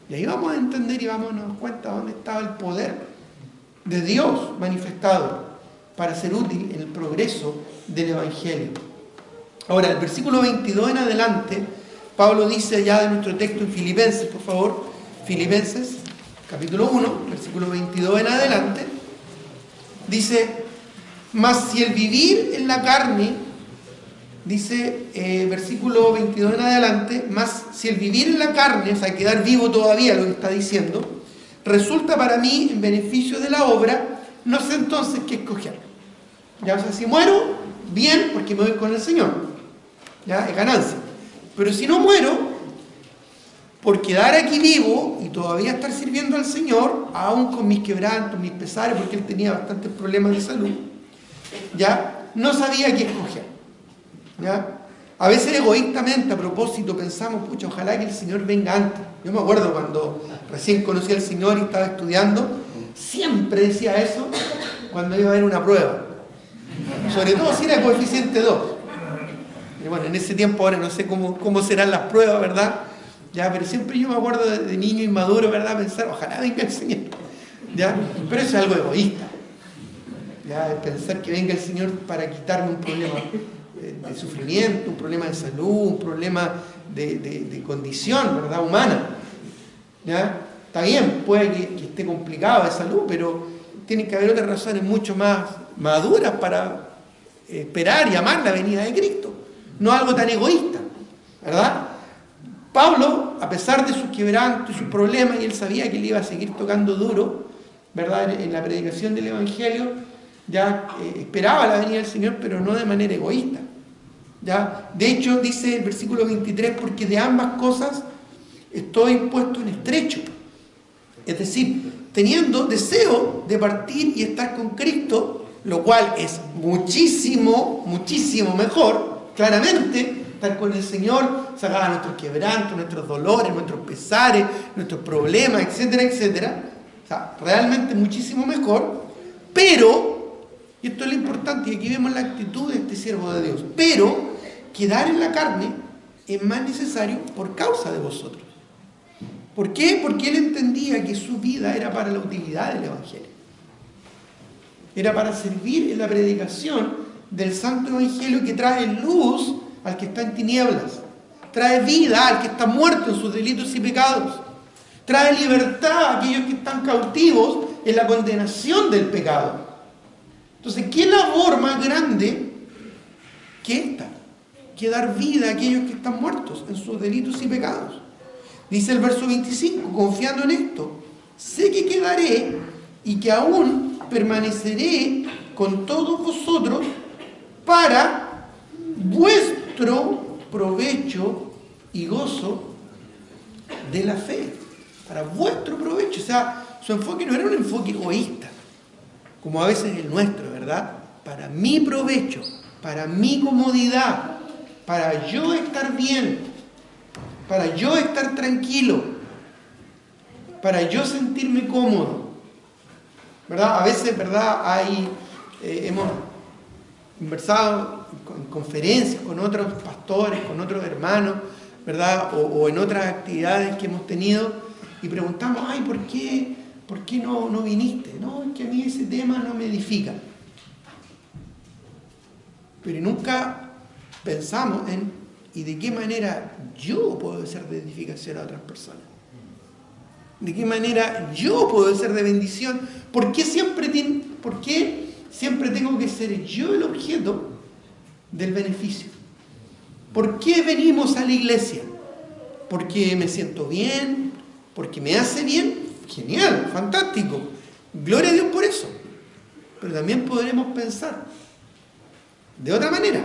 Y ahí vamos a entender y vamos a darnos cuenta dónde estaba el poder de Dios manifestado para ser útil en el progreso del Evangelio. Ahora, el versículo 22 en adelante Pablo dice allá de nuestro texto en Filipenses, por favor, Filipenses, capítulo 1, versículo 22 en adelante, dice, mas si el vivir en la carne, dice, versículo 22 en adelante, más si el vivir en la carne, o sea, quedar vivo todavía, lo que está diciendo, resulta para mí en beneficio de la obra, no sé entonces qué escoger. Ya, o sea, si muero, bien, porque me voy con el Señor. Ya, es ganancia. Pero si no muero, por quedar aquí vivo y todavía estar sirviendo al Señor, aún con mis quebrantos, mis pesares, porque él tenía bastantes problemas de salud, ya, no sabía qué escoger. ¿Ya? A veces egoístamente, a propósito, pensamos, pucha, ojalá que el Señor venga antes. Yo me acuerdo cuando recién conocí al Señor y estaba estudiando, siempre decía eso cuando iba a haber una prueba. Sobre todo si era coeficiente 2. Y bueno, en ese tiempo ahora no sé cómo serán las pruebas, ¿verdad? Ya, pero siempre yo me acuerdo de niño inmaduro, ¿verdad? Pensar, ojalá venga el Señor. ¿Ya? Pero eso es algo egoísta. ¿Ya? Pensar que venga el Señor para quitarme un problema de sufrimiento, un problema de salud, un problema de condición, ¿verdad? Humana. ¿Ya? Está bien, puede que esté complicado de salud, pero tiene que haber otras razones mucho más maduras para esperar y amar la venida de Cristo. No algo tan egoísta, ¿verdad? Pablo, a pesar de sus quebrantos y sus problemas, y él sabía que él iba a seguir tocando duro, ¿verdad? En la predicación del Evangelio, ya esperaba la venida del Señor, pero no de manera egoísta. ¿Ya? De hecho, dice el versículo 23, porque de ambas cosas estoy puesto en estrecho. Es decir, teniendo deseo de partir y estar con Cristo, lo cual es muchísimo, muchísimo mejor, claramente, estar con el Señor, sacar nuestros quebrantos, nuestros dolores, nuestros pesares, nuestros problemas, etcétera, etcétera. O sea, realmente muchísimo mejor, pero, y esto es lo importante, y aquí vemos la actitud de este siervo de Dios, pero quedar en la carne es más necesario por causa de vosotros. ¿Por qué? Porque él entendía que su vida era para la utilidad del Evangelio. Era para servir en la predicación del Santo Evangelio que trae luz al que está en tinieblas. Trae vida al que está muerto en sus delitos y pecados. Trae libertad a aquellos que están cautivos en la condenación del pecado. Entonces, ¿qué labor más grande que esta? Que dar vida a aquellos que están muertos en sus delitos y pecados. Dice el verso 25, confiando en esto, sé que quedaré y que aún permaneceré con todos vosotros para vuestro provecho y gozo de la fe. Para vuestro provecho. O sea, su enfoque no era un enfoque egoísta, como a veces el nuestro, ¿verdad? Para mi provecho, para mi comodidad, para yo estar bien, para yo estar tranquilo, para yo sentirme cómodo, ¿verdad? A veces, ¿verdad? Hemos conversado en conferencias con otros pastores, con otros hermanos, ¿verdad? O en otras actividades que hemos tenido y preguntamos, ay, ¿por qué no viniste? No, es que a mí ese tema no me edifica. Pero nunca pensamos en, ¿y de qué manera yo puedo ser de edificación a otras personas? ¿De qué manera yo puedo ser de bendición? ¿Por qué siempre tengo que ser yo el objeto del beneficio? ¿Por qué venimos a la iglesia? ¿Porque me siento bien? ¿Porque me hace bien? Genial, fantástico. Gloria a Dios por eso. Pero también podremos pensar de otra manera.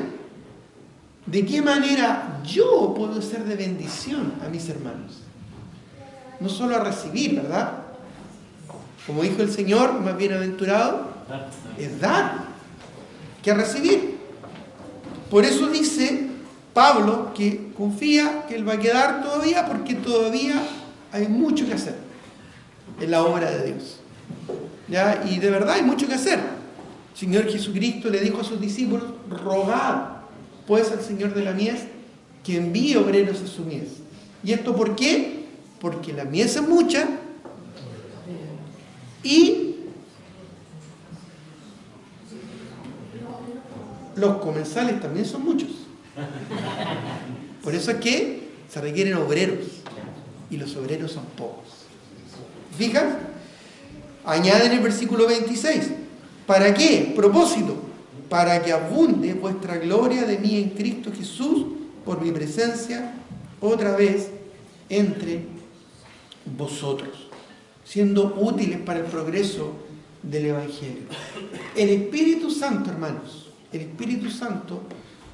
¿De qué manera yo puedo ser de bendición a mis hermanos? No solo a recibir, ¿verdad? Como dijo el Señor, más bienaventurado es dar que a recibir. Por eso dice Pablo que confía que él va a quedar todavía porque todavía hay mucho que hacer en la obra de Dios. ¿Ya? Y de verdad hay mucho que hacer. El Señor Jesucristo le dijo a sus discípulos, rogad pues al Señor de la mies que envíe obreros a su mies. ¿Y esto por qué? Porque la mies es mucha y los comensales también son muchos. Por eso es que se requieren obreros, y los obreros son pocos. ¿Fijan? Añade en el versículo 26, ¿para qué? Propósito, para que abunde vuestra gloria de mí en Cristo Jesús, por mi presencia otra vez entre vosotros, siendo útiles para el progreso del Evangelio. El Espíritu Santo, hermanos, el Espíritu Santo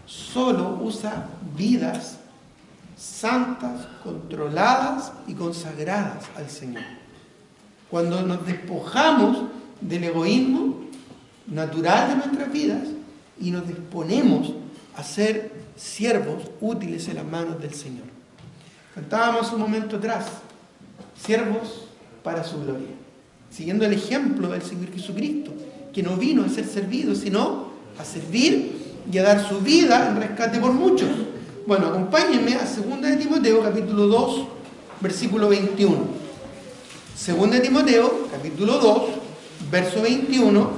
solo usa vidas santas, controladas y consagradas al Señor. Cuando nos despojamos del egoísmo natural de nuestras vidas y nos disponemos a ser siervos útiles en las manos del Señor. Cantábamos un momento atrás, siervos para su gloria, siguiendo el ejemplo del Señor Jesucristo, que no vino a ser servido, sino a servir y a dar su vida en rescate por muchos. Bueno, acompáñenme a 2 de Timoteo, capítulo 2, versículo 21. 2 de Timoteo, capítulo 2, verso 21,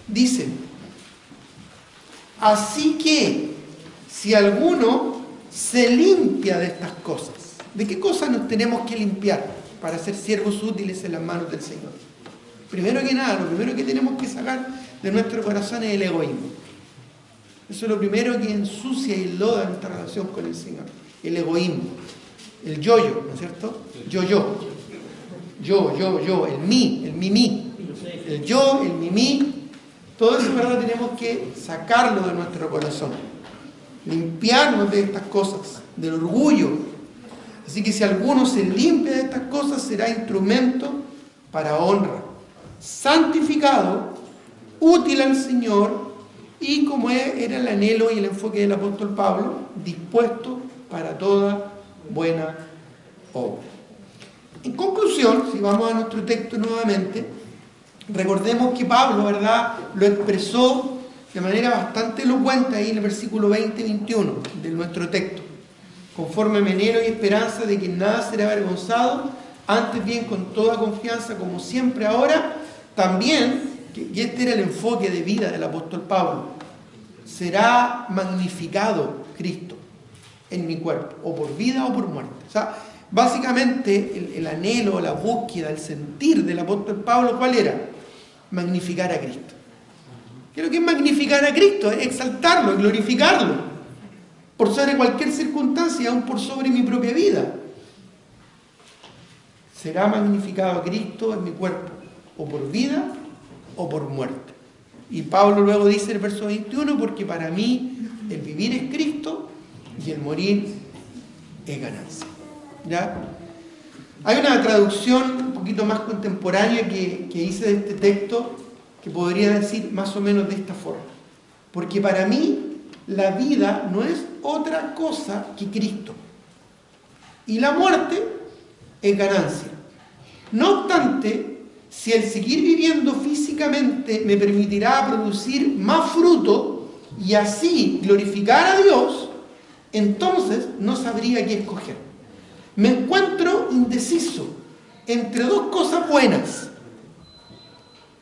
dice: así que, si alguno se limpia de estas cosas, ¿de qué cosas nos tenemos que limpiar para ser siervos útiles en las manos del Señor? Primero que nada, lo primero que tenemos que sacar de nuestro corazón es el egoísmo. Eso es lo primero que ensucia y loda nuestra relación con el Señor. El egoísmo. El yo-yo, ¿no es cierto? Yo-yo, el mí, el mí. El yo, el mí. Todo eso, ¿verdad? Tenemos que sacarlo de nuestro corazón. Limpiarnos de estas cosas, del orgullo. Así que si alguno se limpia de estas cosas, será instrumento para honra, santificado, útil al Señor, y como era el anhelo y el enfoque del apóstol Pablo, dispuesto para toda buena obra. En conclusión, si vamos a nuestro texto nuevamente, recordemos que Pablo, ¿verdad?, lo expresó de manera bastante elocuente ahí en el versículo 20 y 21 de nuestro texto. Conforme me anhelo y esperanza de que nada será avergonzado, antes bien con toda confianza, como siempre ahora, también, y este era el enfoque de vida del apóstol Pablo, será magnificado Cristo en mi cuerpo, o por vida o por muerte. O sea, básicamente el anhelo, la búsqueda, el sentir del apóstol Pablo, ¿cuál era? Magnificar a Cristo. ¿Qué es lo que es magnificar a Cristo? Es exaltarlo, glorificarlo, por sobre cualquier circunstancia, aún por sobre mi propia vida. Será magnificado a Cristo en mi cuerpo, o por vida o por muerte. Y Pablo luego dice en el verso 21, porque para mí el vivir es Cristo y el morir es ganancia. ¿Ya? Hay una traducción un poquito más contemporánea que hice de este texto que podría decir más o menos de esta forma: porque para mí la vida no es otra cosa que Cristo y la muerte es ganancia. No obstante, si el seguir viviendo físicamente me permitirá producir más fruto y así glorificar a Dios, entonces no sabría qué escoger. Me encuentro indeciso entre dos cosas buenas,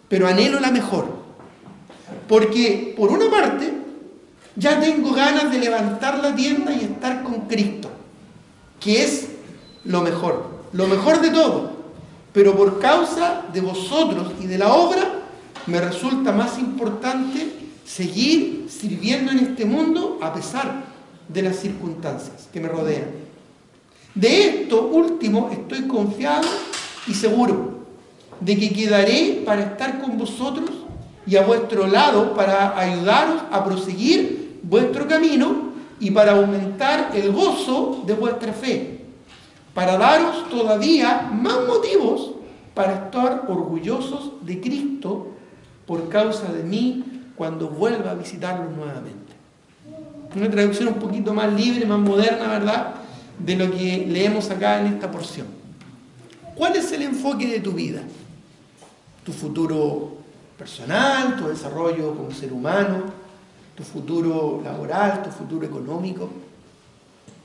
pero anhelo la mejor. Porque, por una parte, ya tengo ganas de levantar la tienda y estar con Cristo, que es lo mejor de todo. Pero por causa de vosotros y de la obra, me resulta más importante seguir sirviendo en este mundo a pesar de las circunstancias que me rodean. De esto último estoy confiado y seguro de que quedaré para estar con vosotros y a vuestro lado para ayudaros a proseguir vuestro camino y para aumentar el gozo de vuestra fe, para daros todavía más motivos para estar orgullosos de Cristo por causa de mí cuando vuelva a visitarlos nuevamente. Una traducción un poquito más libre, más moderna, ¿verdad?, de lo que leemos acá en esta porción. ¿Cuál es el enfoque de tu vida? ¿Tu futuro personal, tu desarrollo como ser humano, tu futuro laboral, tu futuro económico?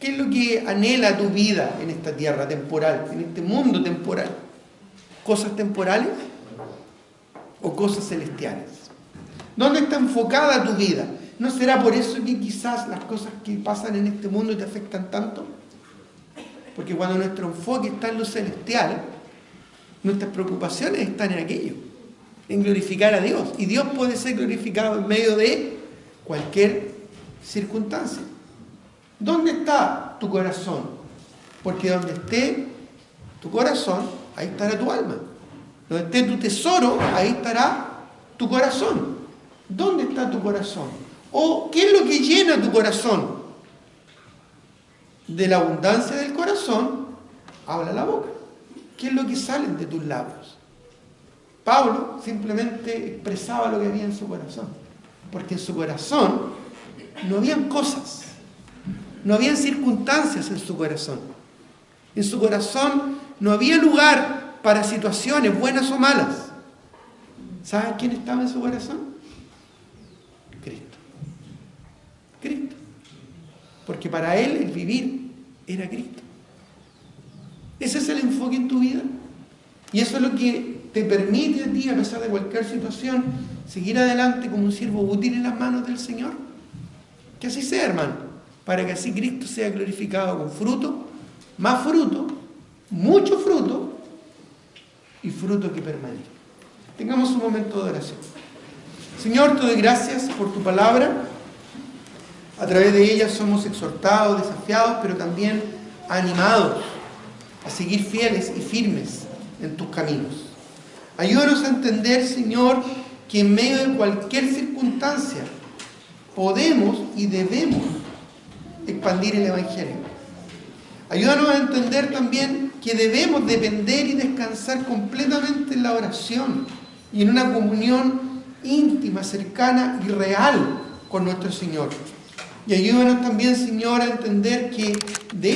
¿Qué es lo que anhela tu vida en esta tierra temporal, en este mundo temporal? ¿Cosas temporales o cosas celestiales? ¿Dónde está enfocada tu vida? ¿No será por eso que quizás las cosas que pasan en este mundo te afectan tanto? Porque cuando nuestro enfoque está en lo celestial, nuestras preocupaciones están en aquello, en glorificar a Dios. Y Dios puede ser glorificado en medio de cualquier circunstancia. ¿Dónde está tu corazón? Porque donde esté tu corazón, ahí estará tu alma. Donde esté tu tesoro, ahí estará tu corazón. ¿Dónde está tu corazón? ¿O qué es lo que llena tu corazón? De la abundancia del corazón habla la boca. ¿Qué es lo que sale de tus labios? Pablo simplemente expresaba lo que había en su corazón, porque en su corazón no habían cosas, no habían circunstancias en su corazón. En su corazón no había lugar para situaciones buenas o malas. ¿Saben quién estaba en su corazón? Cristo. Cristo. Porque para él el vivir era Cristo. Ese es el enfoque en tu vida. Y eso es lo que te permite a ti, a pesar de cualquier situación, seguir adelante como un siervo útil en las manos del Señor. Que así sea, hermano, para que así Cristo sea glorificado con fruto, más fruto, mucho fruto y fruto que permanece. Tengamos un momento de oración. Señor, te doy gracias por tu palabra. A través de ella somos exhortados, desafiados, pero también animados a seguir fieles y firmes en tus caminos. Ayúdanos a entender, Señor, que en medio de cualquier circunstancia podemos y debemos expandir el Evangelio. Ayúdanos a entender también que debemos depender y descansar completamente en la oración y en una comunión íntima, cercana y real con nuestro Señor. Y ayúdanos también, Señor, a entender que de